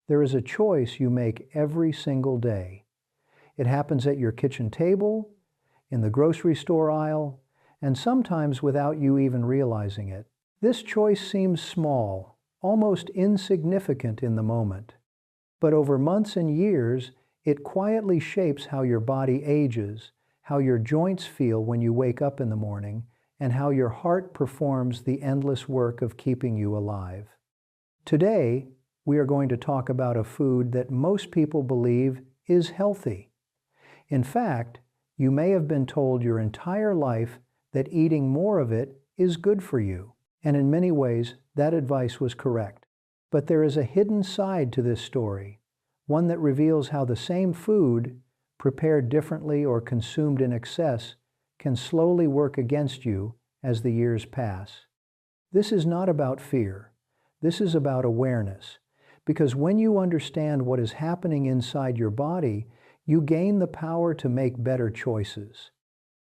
There is a choice you make every single day. It happens at your kitchen table, in the grocery store aisle, and sometimes without you even realizing it. This choice seems small, almost insignificant in the moment. But over months and years, it quietly shapes how your body ages, how your joints feel when you wake up in the morning, and how your heart performs the endless work of keeping you alive. Today, we are going to talk about a food that most people believe is healthy. In fact, you may have been told your entire life that eating more of it is good for you, and in many ways, that advice was correct. But there is a hidden side to this story, one that reveals how the same food, prepared differently or consumed in excess, can slowly work against you as the years pass. This is not about fear. This is about awareness. Because when you understand what is happening inside your body, you gain the power to make better choices.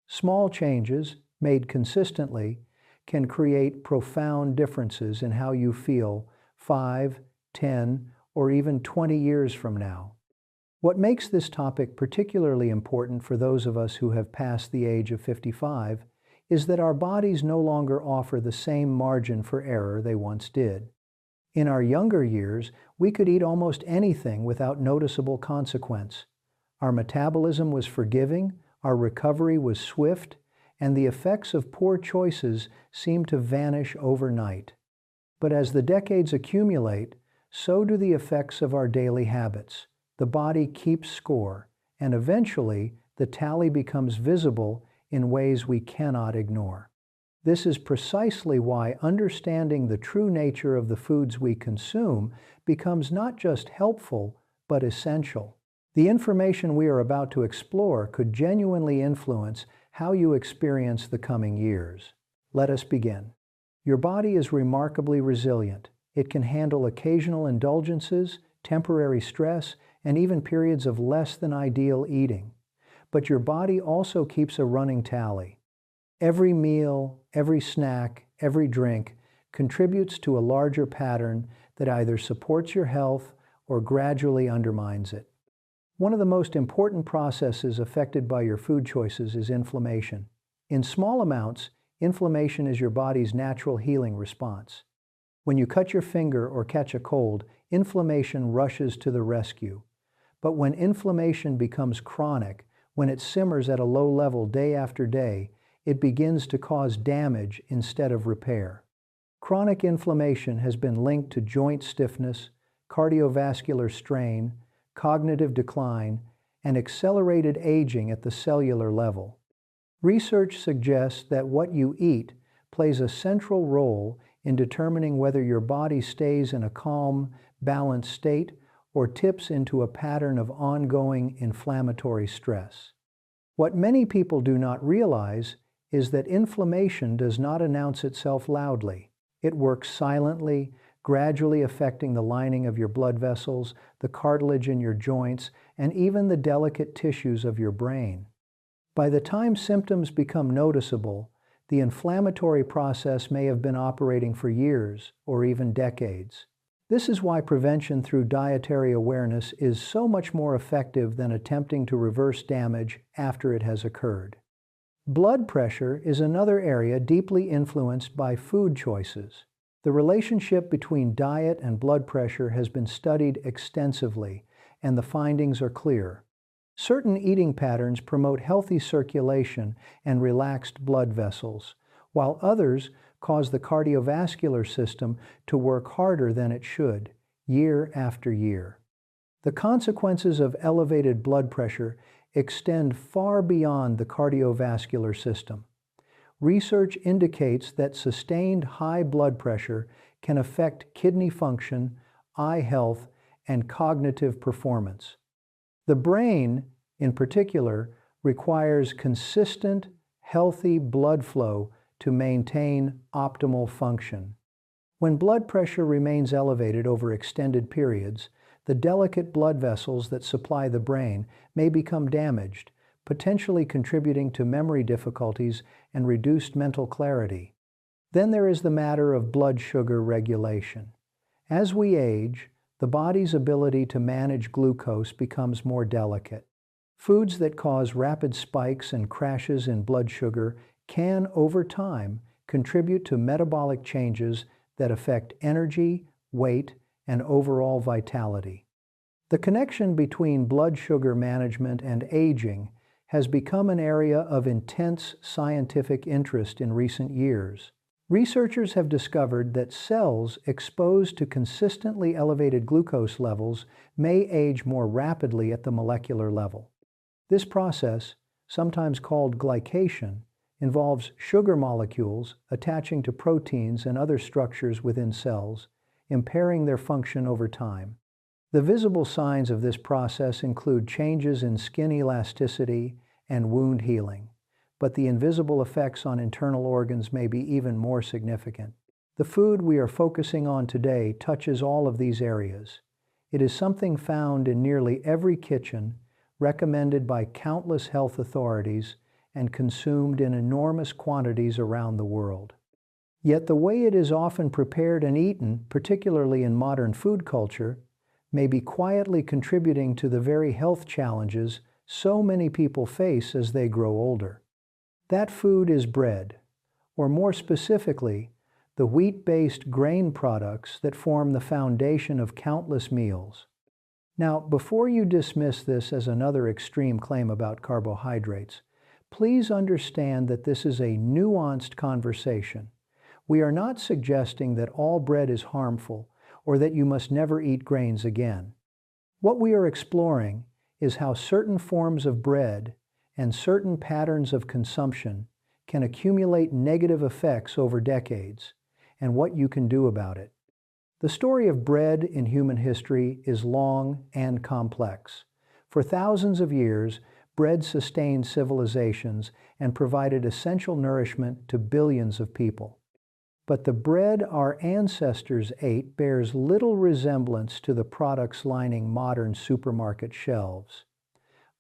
Small changes, made consistently, can create profound differences in how you feel 5, 10, or even 20 years from now. What makes this topic particularly important for those of us who have passed the age of 55 is that our bodies no longer offer the same margin for error they once did. In our younger years, we could eat almost anything without noticeable consequence. Our metabolism was forgiving, our recovery was swift, and the effects of poor choices seemed to vanish overnight. But as the decades accumulate, so do the effects of our daily habits. The body keeps score, and eventually the tally becomes visible in ways we cannot ignore. This is precisely why understanding the true nature of the foods we consume becomes not just helpful, but essential. The information we are about to explore could genuinely influence how you experience the coming years. Let us begin. Your body is remarkably resilient. It can handle occasional indulgences, temporary stress, and even periods of less than ideal eating. But your body also keeps a running tally. Every meal, every snack, every drink contributes to a larger pattern that either supports your health or gradually undermines it. One of the most important processes affected by your food choices is inflammation. In small amounts, inflammation is your body's natural healing response. When you cut your finger or catch a cold, inflammation rushes to the rescue. But when inflammation becomes chronic, when it simmers at a low level day after day, it begins to cause damage instead of repair. Chronic inflammation has been linked to joint stiffness, cardiovascular strain, cognitive decline, and accelerated aging at the cellular level. Research suggests that what you eat plays a central role in determining whether your body stays in a calm, balanced state or tips into a pattern of ongoing inflammatory stress. What many people do not realize is that inflammation does not announce itself loudly. It works silently, gradually affecting the lining of your blood vessels, the cartilage in your joints, and even the delicate tissues of your brain. By the time symptoms become noticeable, the inflammatory process may have been operating for years or even decades. This is why prevention through dietary awareness is so much more effective than attempting to reverse damage after it has occurred. Blood pressure is another area deeply influenced by food choices. The relationship between diet and blood pressure has been studied extensively, and the findings are clear. Certain eating patterns promote healthy circulation and relaxed blood vessels, while others cause the cardiovascular system to work harder than it should, year after year. The consequences of elevated blood pressure extend far beyond the cardiovascular system. Research indicates that sustained high blood pressure can affect kidney function, eye health, and cognitive performance. The brain, in particular, requires consistent, healthy blood flow to maintain optimal function. When blood pressure remains elevated over extended periods, the delicate blood vessels that supply the brain may become damaged, potentially contributing to memory difficulties and reduced mental clarity. Then there is the matter of blood sugar regulation. As we age, the body's ability to manage glucose becomes more delicate. Foods that cause rapid spikes and crashes in blood sugar can, over time, contribute to metabolic changes that affect energy, weight, and overall vitality. The connection between blood sugar management and aging has become an area of intense scientific interest in recent years. Researchers have discovered that cells exposed to consistently elevated glucose levels may age more rapidly at the molecular level. This process, sometimes called glycation, involves sugar molecules attaching to proteins and other structures within cells, impairing their function over time. The visible signs of this process include changes in skin elasticity and wound healing, but the invisible effects on internal organs may be even more significant. The food we are focusing on today touches all of these areas. It is something found in nearly every kitchen, recommended by countless health authorities, and consumed in enormous quantities around the world. Yet the way it is often prepared and eaten, particularly in modern food culture, may be quietly contributing to the very health challenges so many people face as they grow older. That food is bread, or more specifically, the wheat-based grain products that form the foundation of countless meals. Now, before you dismiss this as another extreme claim about carbohydrates, please understand that this is a nuanced conversation. We are not suggesting that all bread is harmful or that you must never eat grains again. What we are exploring is how certain forms of bread and certain patterns of consumption can accumulate negative effects over decades, and what you can do about it. The story of bread in human history is long and complex. For thousands of years, bread sustained civilizations and provided essential nourishment to billions of people. But the bread our ancestors ate bears little resemblance to the products lining modern supermarket shelves.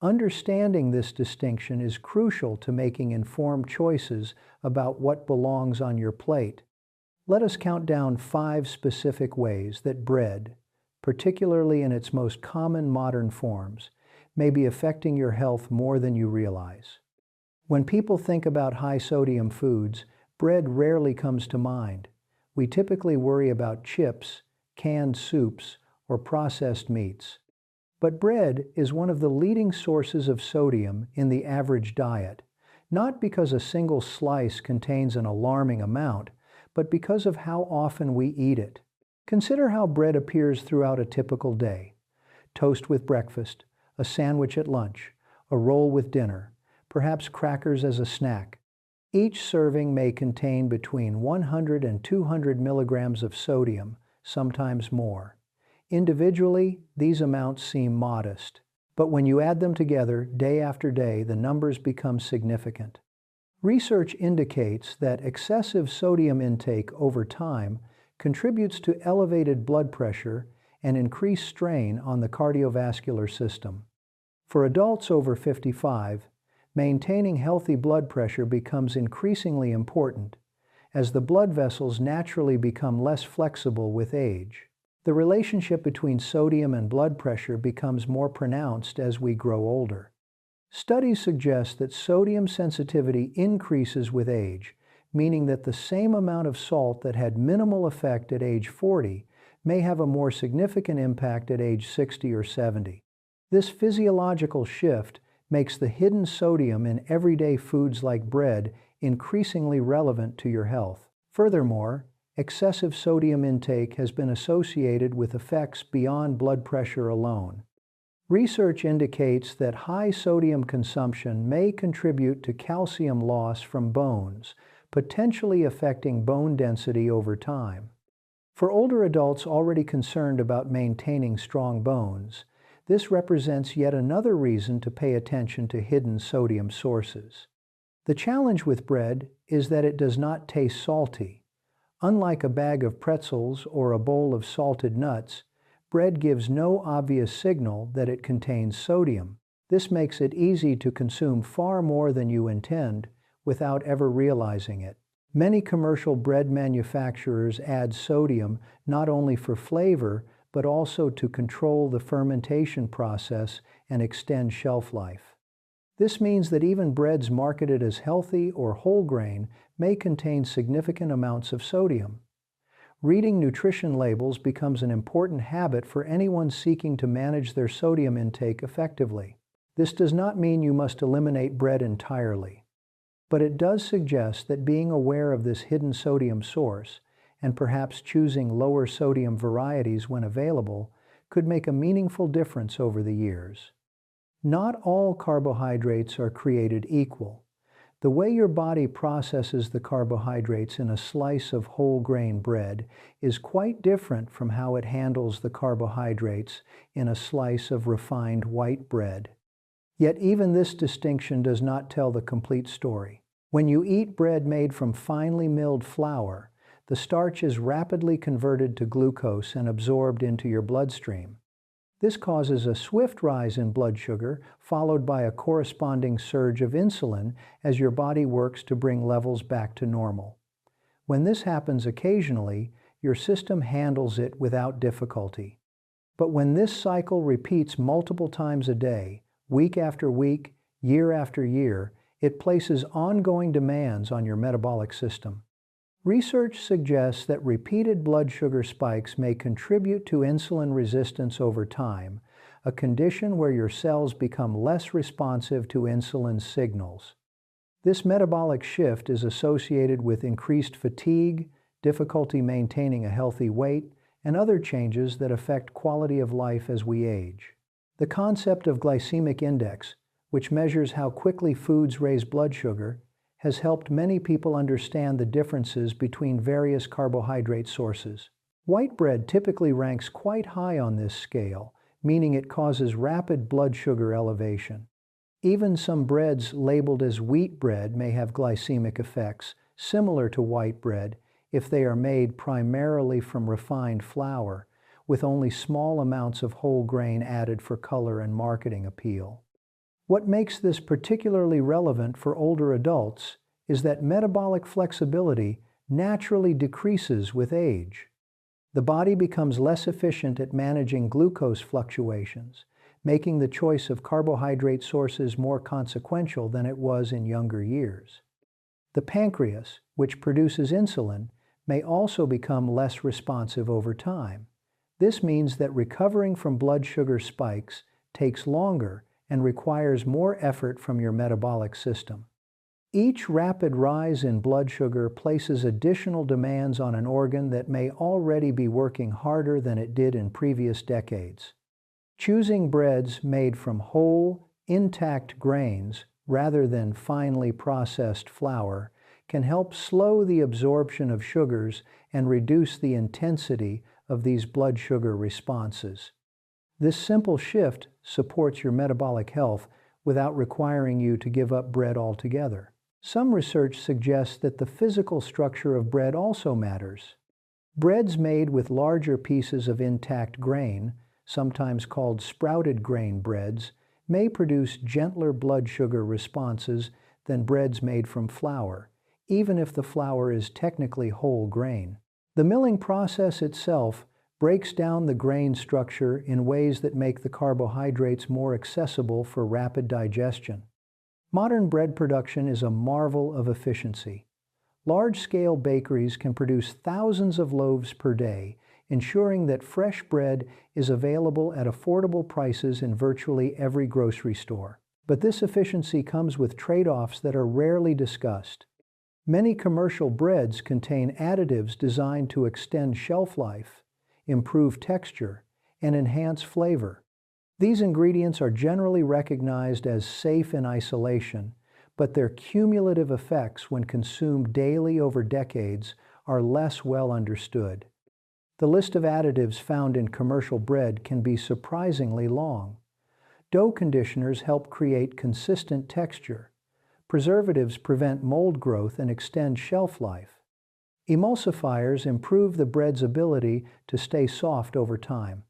Understanding this distinction is crucial to making informed choices about what belongs on your plate. Let us count down 5 specific ways that bread, particularly in its most common modern forms, may be affecting your health more than you realize. When people think about high-sodium foods, bread rarely comes to mind. We typically worry about chips, canned soups, or processed meats. But bread is one of the leading sources of sodium in the average diet, not because a single slice contains an alarming amount, but because of how often we eat it. Consider how bread appears throughout a typical day. Toast with breakfast, a sandwich at lunch, a roll with dinner, perhaps crackers as a snack. Each serving may contain between 100 and 200 milligrams of sodium, sometimes more. Individually, these amounts seem modest, but when you add them together day after day, the numbers become significant. Research indicates that excessive sodium intake over time contributes to elevated blood pressure and increased strain on the cardiovascular system. For adults over 55, maintaining healthy blood pressure becomes increasingly important as the blood vessels naturally become less flexible with age. The relationship between sodium and blood pressure becomes more pronounced as we grow older. Studies suggest that sodium sensitivity increases with age, meaning that the same amount of salt that had minimal effect at age 40 may have a more significant impact at age 60 or 70. This physiological shift makes the hidden sodium in everyday foods like bread increasingly relevant to your health. Furthermore, excessive sodium intake has been associated with effects beyond blood pressure alone. Research indicates that high sodium consumption may contribute to calcium loss from bones, potentially affecting bone density over time. For older adults already concerned about maintaining strong bones, this represents yet another reason to pay attention to hidden sodium sources. The challenge with bread is that it does not taste salty. Unlike a bag of pretzels or a bowl of salted nuts, bread gives no obvious signal that it contains sodium. This makes it easy to consume far more than you intend without ever realizing it. Many commercial bread manufacturers add sodium not only for flavor, but also to control the fermentation process and extend shelf life. This means that even breads marketed as healthy or whole grain may contain significant amounts of sodium. Reading nutrition labels becomes an important habit for anyone seeking to manage their sodium intake effectively. This does not mean you must eliminate bread entirely, but it does suggest that being aware of this hidden sodium source and perhaps choosing lower sodium varieties when available could make a meaningful difference over the years. Not all carbohydrates are created equal. The way your body processes the carbohydrates in a slice of whole grain bread is quite different from how it handles the carbohydrates in a slice of refined white bread. Yet even this distinction does not tell the complete story. When you eat bread made from finely milled flour, the starch is rapidly converted to glucose and absorbed into your bloodstream. This causes a swift rise in blood sugar, followed by a corresponding surge of insulin as your body works to bring levels back to normal. When this happens occasionally, your system handles it without difficulty. But when this cycle repeats multiple times a day, week after week, year after year, it places ongoing demands on your metabolic system. Research suggests that repeated blood sugar spikes may contribute to insulin resistance over time, a condition where your cells become less responsive to insulin signals. This metabolic shift is associated with increased fatigue, difficulty maintaining a healthy weight, and other changes that affect quality of life as we age. The concept of glycemic index, which measures how quickly foods raise blood sugar, has helped many people understand the differences between various carbohydrate sources. White bread typically ranks quite high on this scale, meaning it causes rapid blood sugar elevation. Even some breads labeled as wheat bread may have glycemic effects, similar to white bread, if they are made primarily from refined flour, with only small amounts of whole grain added for color and marketing appeal. What makes this particularly relevant for older adults is that metabolic flexibility naturally decreases with age. The body becomes less efficient at managing glucose fluctuations, making the choice of carbohydrate sources more consequential than it was in younger years. The pancreas, which produces insulin, may also become less responsive over time. This means that recovering from blood sugar spikes takes longer and requires more effort from your metabolic system. Each rapid rise in blood sugar places additional demands on an organ that may already be working harder than it did in previous decades. Choosing breads made from whole, intact grains rather than finely processed flour can help slow the absorption of sugars and reduce the intensity of these blood sugar responses. This simple shift supports your metabolic health without requiring you to give up bread altogether. Some research suggests that the physical structure of bread also matters. Breads made with larger pieces of intact grain, sometimes called sprouted grain breads, may produce gentler blood sugar responses than breads made from flour, even if the flour is technically whole grain. The milling process itself breaks down the grain structure in ways that make the carbohydrates more accessible for rapid digestion. Modern bread production is a marvel of efficiency. Large-scale bakeries can produce thousands of loaves per day, ensuring that fresh bread is available at affordable prices in virtually every grocery store. But this efficiency comes with trade-offs that are rarely discussed. Many commercial breads contain additives designed to extend shelf life, improve texture, and enhance flavor. These ingredients are generally recognized as safe in isolation, but their cumulative effects when consumed daily over decades are less well understood. The list of additives found in commercial bread can be surprisingly long. Dough conditioners help create consistent texture. Preservatives prevent mold growth and extend shelf life. Emulsifiers improve the bread's ability to stay soft over time.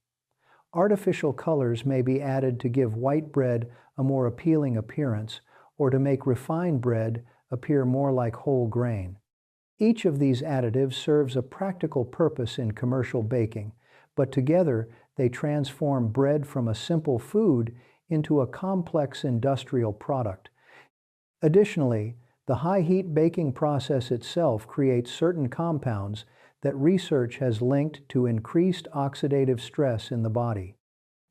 Artificial colors may be added to give white bread a more appealing appearance or to make refined bread appear more like whole grain. Each of these additives serves a practical purpose in commercial baking, but together they transform bread from a simple food into a complex industrial product. Additionally, the high-heat baking process itself creates certain compounds that research has linked to increased oxidative stress in the body.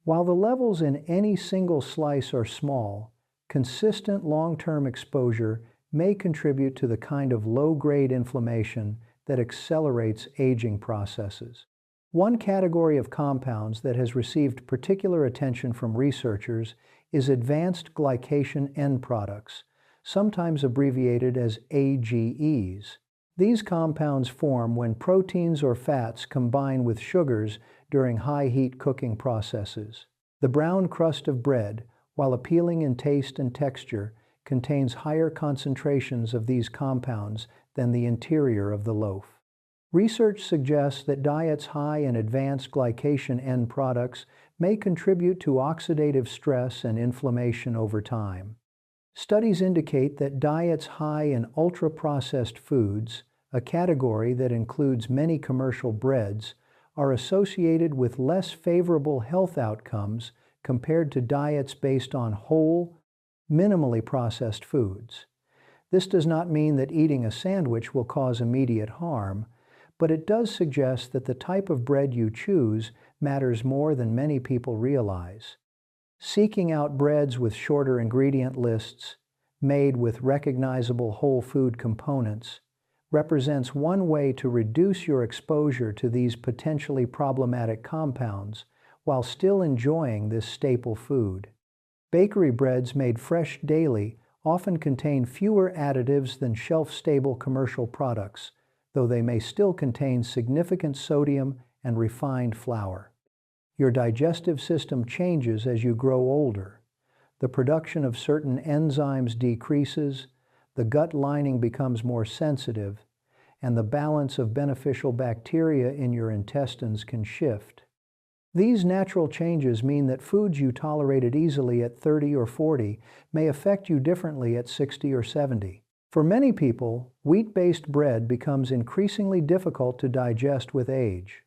While the levels in any single slice are small, consistent long-term exposure may contribute to the kind of low-grade inflammation that accelerates aging processes. One category of compounds that has received particular attention from researchers is advanced glycation end products, sometimes abbreviated as AGEs. These compounds form when proteins or fats combine with sugars during high-heat cooking processes. The brown crust of bread, while appealing in taste and texture, contains higher concentrations of these compounds than the interior of the loaf. Research suggests that diets high in advanced glycation end products may contribute to oxidative stress and inflammation over time. Studies indicate that diets high in ultra-processed foods, a category that includes many commercial breads, are associated with less favorable health outcomes compared to diets based on whole, minimally processed foods. This does not mean that eating a sandwich will cause immediate harm, but it does suggest that the type of bread you choose matters more than many people realize. Seeking out breads with shorter ingredient lists, made with recognizable whole food components, represents one way to reduce your exposure to these potentially problematic compounds while still enjoying this staple food. Bakery breads made fresh daily often contain fewer additives than shelf-stable commercial products, though they may still contain significant sodium and refined flour. Your digestive system changes as you grow older. The production of certain enzymes decreases, the gut lining becomes more sensitive, and the balance of beneficial bacteria in your intestines can shift. These natural changes mean that foods you tolerated easily at 30 or 40 may affect you differently at 60 or 70. For many people, wheat-based bread becomes increasingly difficult to digest with age.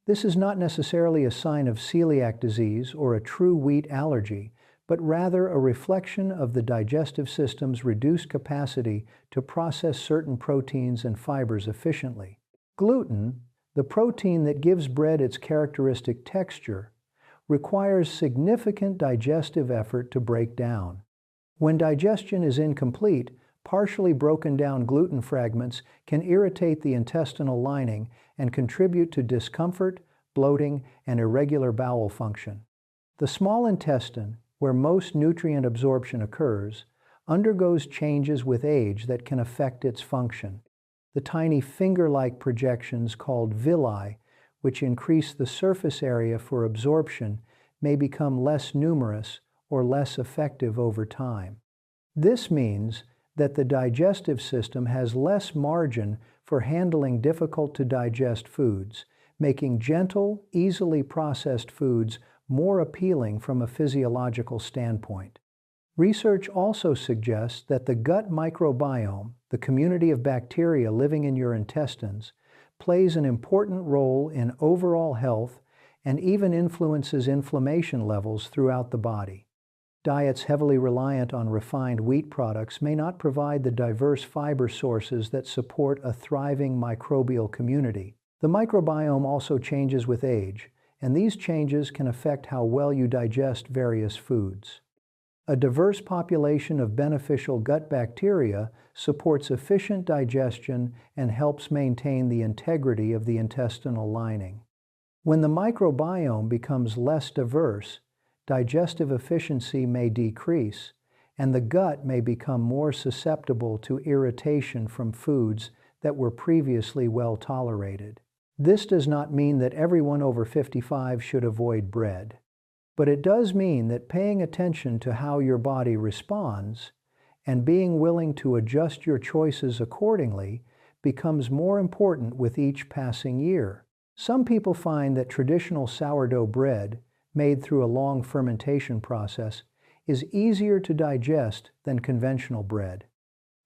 This is not necessarily a sign of celiac disease or a true wheat allergy, but rather a reflection of the digestive system's reduced capacity to process certain proteins and fibers efficiently. Gluten, the protein that gives bread its characteristic texture, requires significant digestive effort to break down. When digestion is incomplete, partially broken down gluten fragments can irritate the intestinal lining and contribute to discomfort, bloating, and irregular bowel function. The small intestine, where most nutrient absorption occurs, undergoes changes with age that can affect its function. The tiny finger-like projections called villi, which increase the surface area for absorption, may become less numerous or less effective over time. This means that the digestive system has less margin for handling difficult-to-digest foods, making gentle, easily processed foods more appealing from a physiological standpoint. Research also suggests that the gut microbiome, the community of bacteria living in your intestines, plays an important role in overall health and even influences inflammation levels throughout the body. Diets heavily reliant on refined wheat products may not provide the diverse fiber sources that support a thriving microbial community. The microbiome also changes with age, and these changes can affect how well you digest various foods. A diverse population of beneficial gut bacteria supports efficient digestion and helps maintain the integrity of the intestinal lining. When the microbiome becomes less diverse, digestive efficiency may decrease, and the gut may become more susceptible to irritation from foods that were previously well tolerated. This does not mean that everyone over 55 should avoid bread. But it does mean that paying attention to how your body responds and being willing to adjust your choices accordingly becomes more important with each passing year. Some people find that traditional sourdough bread, made through a long fermentation process, is easier to digest than conventional bread.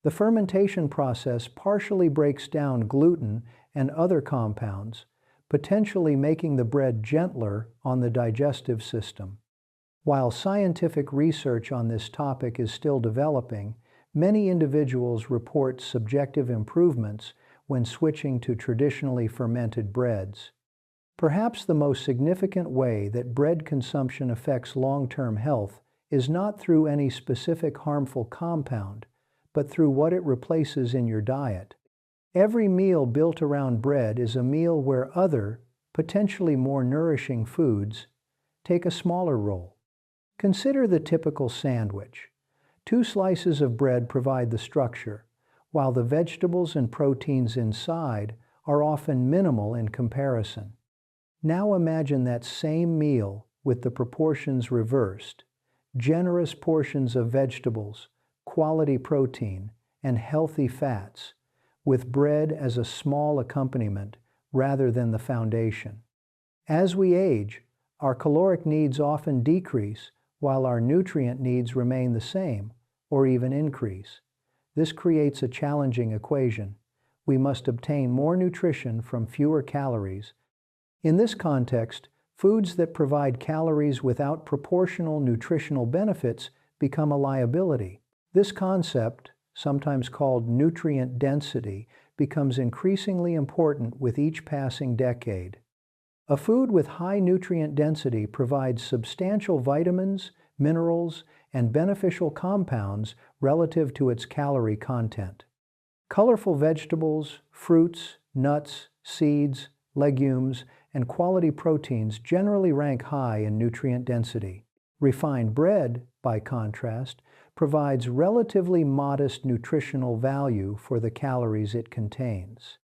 The fermentation process partially breaks down gluten and other compounds, potentially making the bread gentler on the digestive system. While scientific research on this topic is still developing, many individuals report subjective improvements when switching to traditionally fermented breads. Perhaps the most significant way that bread consumption affects long-term health is not through any specific harmful compound, but through what it replaces in your diet. Every meal built around bread is a meal where other, potentially more nourishing foods take a smaller role. Consider the typical sandwich. 2 slices of bread provide the structure, while the vegetables and proteins inside are often minimal in comparison. Now imagine that same meal with the proportions reversed. Generous portions of vegetables, quality protein, and healthy fats, with bread as a small accompaniment rather than the foundation. As we age, our caloric needs often decrease while our nutrient needs remain the same or even increase. This creates a challenging equation. We must obtain more nutrition from fewer calories. In this context, foods that provide calories without proportional nutritional benefits become a liability. This concept, sometimes called nutrient density, becomes increasingly important with each passing decade. A food with high nutrient density provides substantial vitamins, minerals, and beneficial compounds relative to its calorie content. Colorful vegetables, fruits, nuts, seeds, legumes, and quality proteins generally rank high in nutrient density. Refined bread, by contrast, provides relatively modest nutritional value for the calories it contains.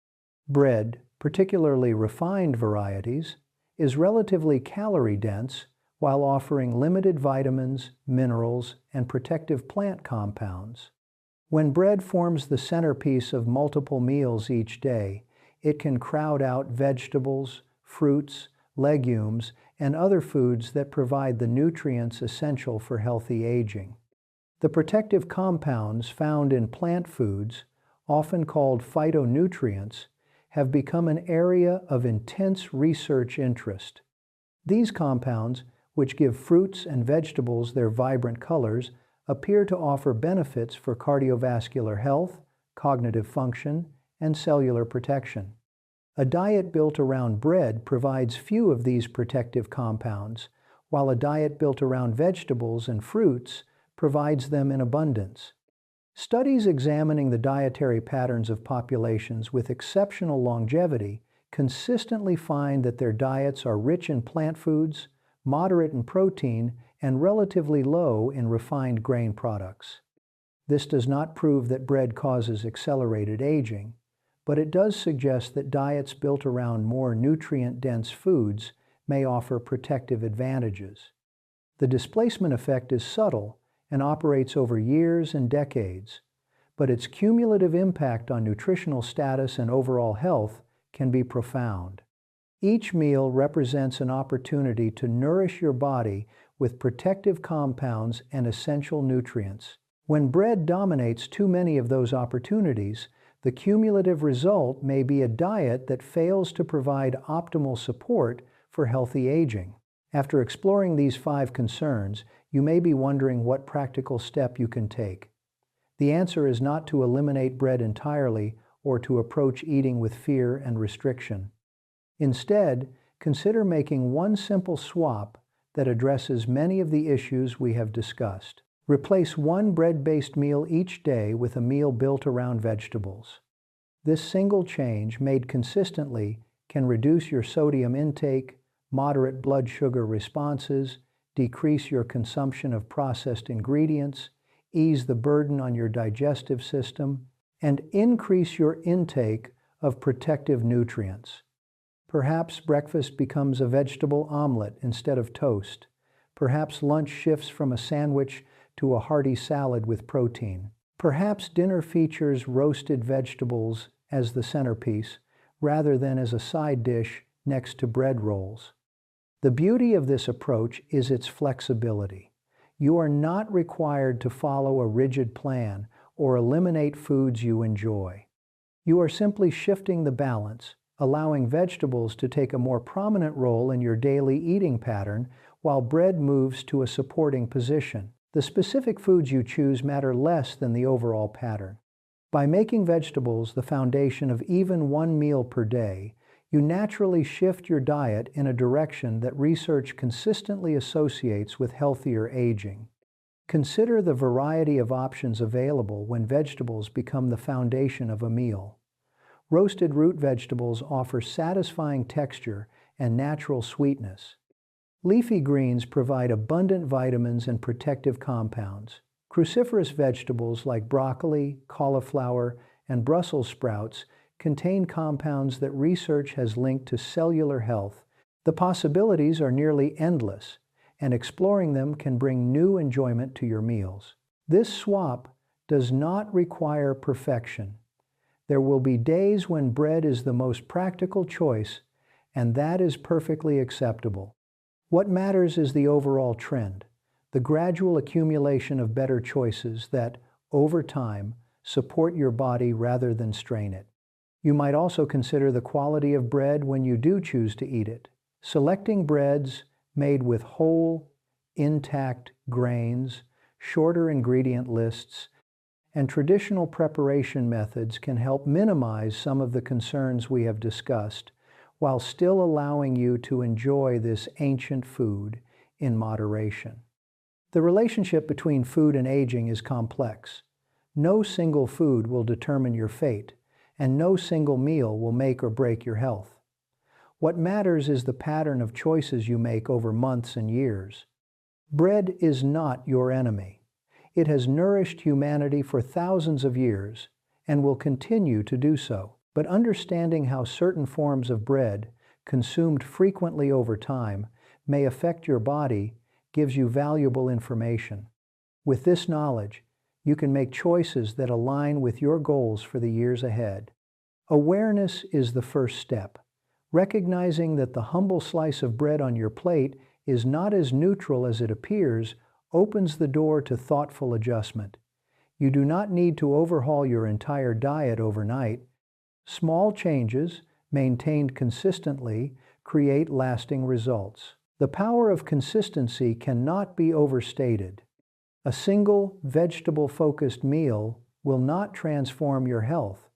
Bread, particularly refined varieties, is relatively calorie-dense while offering limited vitamins, minerals, and protective plant compounds. When bread forms the centerpiece of multiple meals each day, it can crowd out vegetables, fruits, legumes, and other foods that provide the nutrients essential for healthy aging. The protective compounds found in plant foods, often called phytonutrients, have become an area of intense research interest. These compounds, which give fruits and vegetables their vibrant colors, appear to offer benefits for cardiovascular health, cognitive function, and cellular protection. A diet built around bread provides few of these protective compounds, while a diet built around vegetables and fruits provides them in abundance. Studies examining the dietary patterns of populations with exceptional longevity consistently find that their diets are rich in plant foods, moderate in protein, and relatively low in refined grain products. This does not prove that bread causes accelerated aging, but it does suggest that diets built around more nutrient-dense foods may offer protective advantages. The displacement effect is subtle and operates over years and decades, but its cumulative impact on nutritional status and overall health can be profound. Each meal represents an opportunity to nourish your body with protective compounds and essential nutrients. When bread dominates too many of those opportunities, the cumulative result may be a diet that fails to provide optimal support for healthy aging. After exploring these 5 concerns, you may be wondering what practical step you can take. The answer is not to eliminate bread entirely or to approach eating with fear and restriction. Instead, consider making one simple swap that addresses many of the issues we have discussed. Replace one bread-based meal each day with a meal built around vegetables. This single change, made consistently, can reduce your sodium intake, moderate blood sugar responses, decrease your consumption of processed ingredients, ease the burden on your digestive system, and increase your intake of protective nutrients. Perhaps breakfast becomes a vegetable omelet instead of toast. Perhaps lunch shifts from a sandwich to a hearty salad with protein. Perhaps dinner features roasted vegetables as the centerpiece, rather than as a side dish next to bread rolls. The beauty of this approach is its flexibility. You are not required to follow a rigid plan or eliminate foods you enjoy. You are simply shifting the balance, allowing vegetables to take a more prominent role in your daily eating pattern while bread moves to a supporting position. The specific foods you choose matter less than the overall pattern. By making vegetables the foundation of even one meal per day, you naturally shift your diet in a direction that research consistently associates with healthier aging. Consider the variety of options available when vegetables become the foundation of a meal. Roasted root vegetables offer satisfying texture and natural sweetness. Leafy greens provide abundant vitamins and protective compounds. Cruciferous vegetables like broccoli, cauliflower, and Brussels sprouts contain compounds that research has linked to cellular health. The possibilities are nearly endless, and exploring them can bring new enjoyment to your meals. This swap does not require perfection. There will be days when bread is the most practical choice, and that is perfectly acceptable. What matters is the overall trend, the gradual accumulation of better choices that, over time, support your body rather than strain it. You might also consider the quality of bread when you do choose to eat it. Selecting breads made with whole, intact grains, shorter ingredient lists, and traditional preparation methods can help minimize some of the concerns we have discussed, while still allowing you to enjoy this ancient food in moderation. The relationship between food and aging is complex. No single food will determine your fate, and no single meal will make or break your health. What matters is the pattern of choices you make over months and years. Bread is not your enemy. It has nourished humanity for thousands of years and will continue to do so. But understanding how certain forms of bread, consumed frequently over time, may affect your body gives you valuable information. With this knowledge, you can make choices that align with your goals for the years ahead. Awareness is the first step. Recognizing that the humble slice of bread on your plate is not as neutral as it appears opens the door to thoughtful adjustment. You do not need to overhaul your entire diet overnight. Small changes, maintained consistently, create lasting results. The power of consistency cannot be overstated. A single vegetable-focused meal will not transform your health,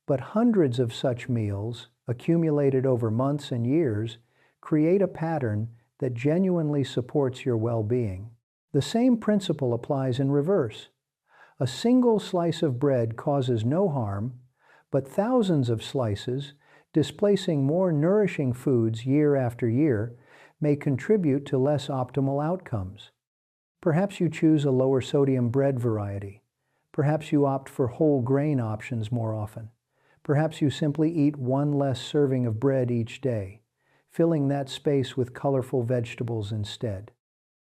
but hundreds of such meals, accumulated over months and years, create a pattern that genuinely supports your well-being. The same principle applies in reverse. A single slice of bread causes no harm, but thousands of slices, displacing more nourishing foods year after year, may contribute to less optimal outcomes. Perhaps you choose a lower sodium bread variety. Perhaps you opt for whole grain options more often. Perhaps you simply eat one less serving of bread each day, filling that space with colorful vegetables instead.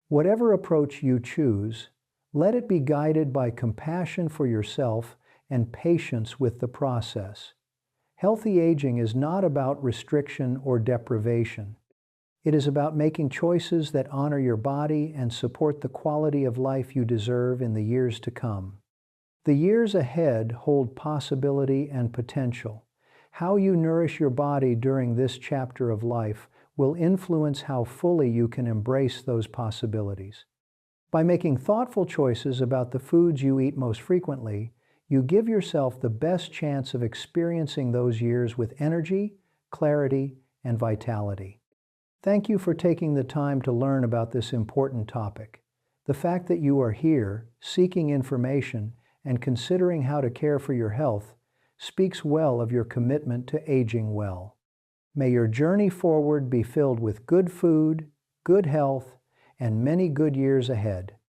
Whatever approach you choose, let it be guided by compassion for yourself and patience with the process. Healthy aging is not about restriction or deprivation. It is about making choices that honor your body and support the quality of life you deserve in the years to come. The years ahead hold possibility and potential. How you nourish your body during this chapter of life will influence how fully you can embrace those possibilities. By making thoughtful choices about the foods you eat most frequently, you give yourself the best chance of experiencing those years with energy, clarity, and vitality. Thank you for taking the time to learn about this important topic. The fact that you are here, seeking information, and considering how to care for your health speaks well of your commitment to aging well. May your journey forward be filled with good food, good health, and many good years ahead.